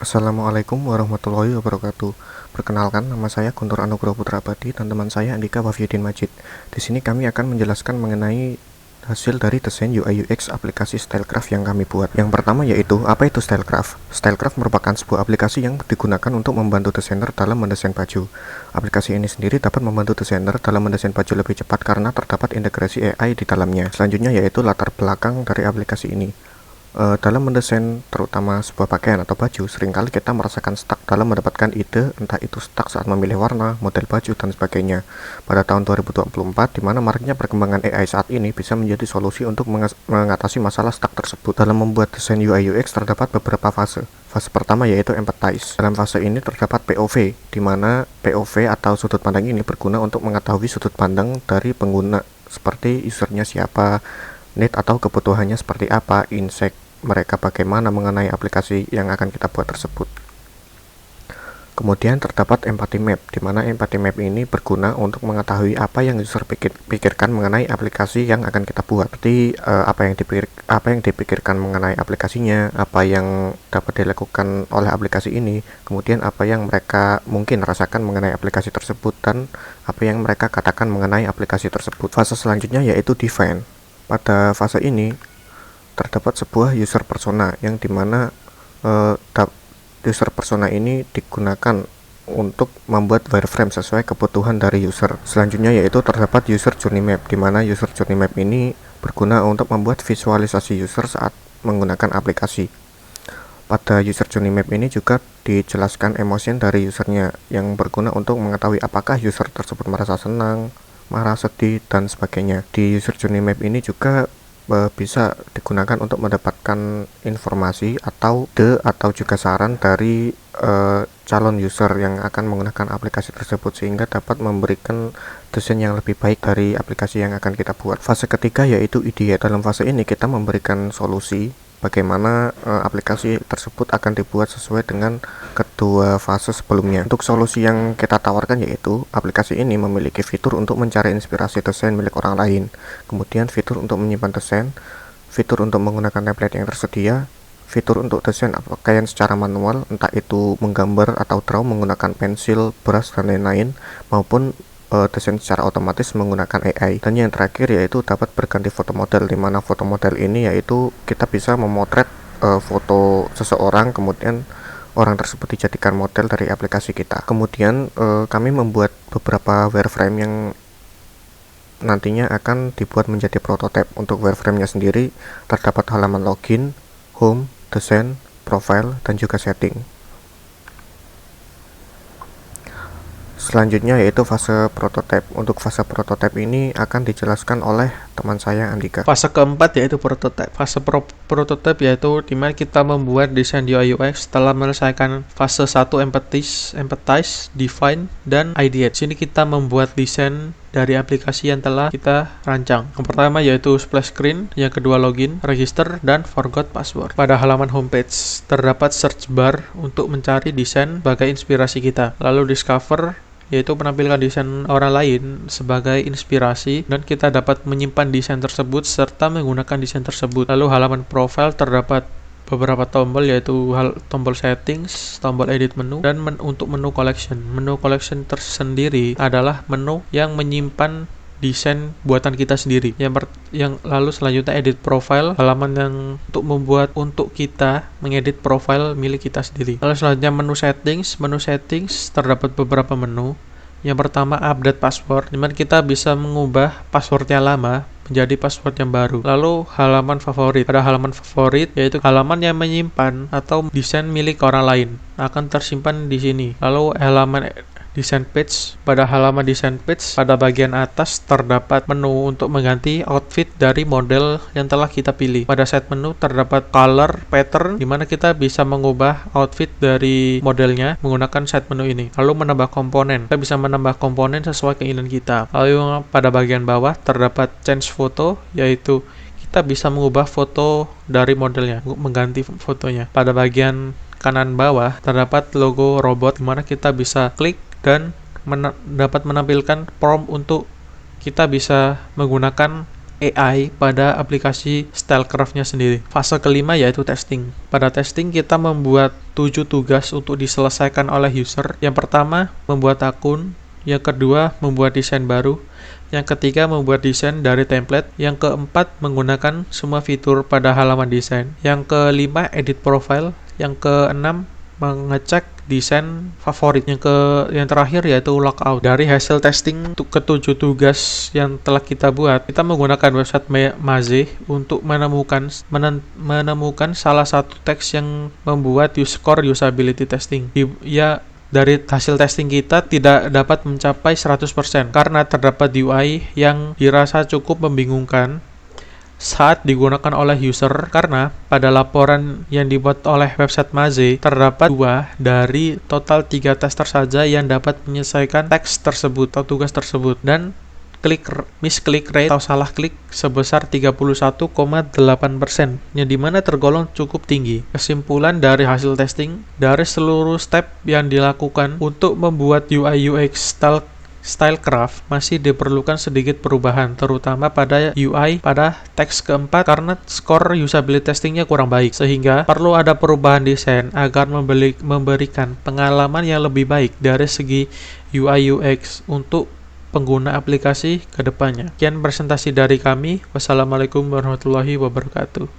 Assalamualaikum warahmatullahi wabarakatuh. Perkenalkan, nama saya Guntur Anugroho Putra Abadi dan teman saya Andika Wahyudin Majid. Di sini kami akan menjelaskan mengenai hasil dari desain UI UX aplikasi Stylecraft yang kami buat. Yang pertama yaitu, apa itu Stylecraft? Stylecraft merupakan sebuah aplikasi yang digunakan untuk membantu desainer dalam mendesain baju. Aplikasi ini sendiri dapat membantu desainer dalam mendesain baju lebih cepat karena terdapat integrasi AI di dalamnya. Selanjutnya yaitu latar belakang dari aplikasi ini. Dalam mendesain terutama sebuah pakaian atau baju, seringkali kita merasakan stuck dalam mendapatkan ide, entah itu stuck saat memilih warna, model baju, dan sebagainya. Pada tahun 2024, di mana maraknya perkembangan AI saat ini bisa menjadi solusi untuk mengatasi masalah stuck tersebut. Dalam membuat desain UI UX terdapat beberapa fase. Fase pertama yaitu empathize. Dalam fase ini terdapat POV, di mana POV atau sudut pandang ini berguna untuk mengetahui sudut pandang dari pengguna, seperti usernya siapa, need atau kebutuhannya seperti apa, insight mereka bagaimana mengenai aplikasi yang akan kita buat tersebut. Kemudian terdapat empathy map, di mana empathy map ini berguna untuk mengetahui apa yang user pikirkan mengenai aplikasi yang akan kita buat, seperti apa yang dipikirkan mengenai aplikasinya, apa yang dapat dilakukan oleh aplikasi ini, kemudian apa yang mereka mungkin rasakan mengenai aplikasi tersebut, dan apa yang mereka katakan mengenai aplikasi tersebut. Fase selanjutnya yaitu define. Pada fase ini terdapat sebuah user persona yang dimana user persona ini digunakan untuk membuat wireframe sesuai kebutuhan dari user. Selanjutnya yaitu terdapat user journey map, di mana user journey map ini berguna untuk membuat visualisasi user saat menggunakan aplikasi. Pada user journey map ini juga dijelaskan emosi dari usernya yang berguna untuk mengetahui apakah user tersebut merasa senang, marah, sedih, dan sebagainya. Di user journey map ini juga bisa digunakan untuk mendapatkan informasi atau juga saran dari calon user yang akan menggunakan aplikasi tersebut, sehingga dapat memberikan desain yang lebih baik dari aplikasi yang akan kita buat. Fase ketiga yaitu ideate. Dalam fase ini kita memberikan solusi bagaimana aplikasi tersebut akan dibuat sesuai dengan kedua fase sebelumnya. Untuk solusi yang kita tawarkan yaitu aplikasi ini memiliki fitur untuk mencari inspirasi desain milik orang lain, kemudian fitur untuk menyimpan desain, fitur untuk menggunakan template yang tersedia, fitur untuk desain pakaian secara manual, entah itu menggambar atau draw menggunakan pensil, brush, dan lain-lain, maupun desain secara otomatis menggunakan AI. Dan yang terakhir yaitu dapat berganti foto model, di mana foto model ini yaitu kita bisa memotret foto seseorang, kemudian orang tersebut dijadikan model dari aplikasi kita. Kemudian kami membuat beberapa wireframe yang nantinya akan dibuat menjadi prototipe. Untuk wireframe-nya sendiri terdapat halaman login, home, desain, profile, dan juga setting. Selanjutnya yaitu fase prototipe. Untuk fase prototipe ini akan dijelaskan oleh teman saya Andika. Fase keempat yaitu prototipe. Fase prototipe yaitu dimana kita membuat desain UI UX setelah menyelesaikan fase 1 empathize, define, dan ideate. Sini kita membuat desain dari aplikasi yang telah kita rancang. Yang pertama yaitu splash screen, yang kedua login, register, dan forgot password. Pada halaman homepage terdapat search bar untuk mencari desain sebagai inspirasi kita. Lalu discover yaitu menampilkan desain orang lain sebagai inspirasi, dan kita dapat menyimpan desain tersebut serta menggunakan desain tersebut. Lalu halaman profile terdapat beberapa tombol yaitu tombol settings, tombol edit menu, dan untuk menu collection. Menu collection tersendiri adalah menu yang menyimpan desain buatan kita sendiri. Yang lalu selanjutnya edit profile, halaman yang untuk kita mengedit profile milik kita sendiri. Lalu selanjutnya menu settings terdapat beberapa menu. Yang pertama update password, dimana kita bisa mengubah password yang lama menjadi password yang baru. Lalu halaman favorit. Pada halaman favorit yaitu halaman yang menyimpan atau desain milik orang lain akan tersimpan di sini. Lalu halaman desain page. Pada halaman desain page, pada bagian atas terdapat menu untuk mengganti outfit dari model yang telah kita pilih. Pada set menu terdapat color pattern, di mana kita bisa mengubah outfit dari modelnya menggunakan set menu ini. Lalu menambah komponen, kita bisa menambah komponen sesuai keinginan kita. Lalu pada bagian bawah terdapat change photo, yaitu kita bisa mengubah foto dari modelnya, mengganti fotonya. Pada bagian kanan bawah terdapat logo robot, di mana kita bisa klik dan dapat menampilkan prompt untuk kita bisa menggunakan AI pada aplikasi Stylecraft-nya sendiri. Fase kelima yaitu testing. Pada testing kita membuat 7 tugas untuk diselesaikan oleh user. Yang pertama, membuat akun. Yang kedua, membuat desain baru. Yang ketiga, membuat desain dari template. Yang keempat, menggunakan semua fitur pada halaman desain. Yang kelima, edit profile. Yang keenam, mengecek desain favorit. Yang terakhir yaitu logout. Dari hasil testing untuk ketujuh tugas yang telah kita buat, kita menggunakan website Maze untuk menemukan salah satu teks yang membuat score usability testing. Dari hasil testing kita tidak dapat mencapai 100% karena terdapat UI yang dirasa cukup membingungkan saat digunakan oleh user, karena pada laporan yang dibuat oleh website Maze terdapat 2 dari total 3 tester saja yang dapat menyelesaikan teks tersebut atau tugas tersebut, dan misclick rate atau salah klik sebesar 31,8%, yang dimana tergolong cukup tinggi. Kesimpulan dari hasil testing, dari seluruh step yang dilakukan untuk membuat UI UX Stylecraft masih diperlukan sedikit perubahan, terutama pada UI pada teks keempat karena skor usability testingnya kurang baik, sehingga perlu ada perubahan desain agar memberikan pengalaman yang lebih baik dari segi UI UX untuk pengguna aplikasi ke depannya. Sekian presentasi dari kami. Wassalamualaikum warahmatullahi wabarakatuh.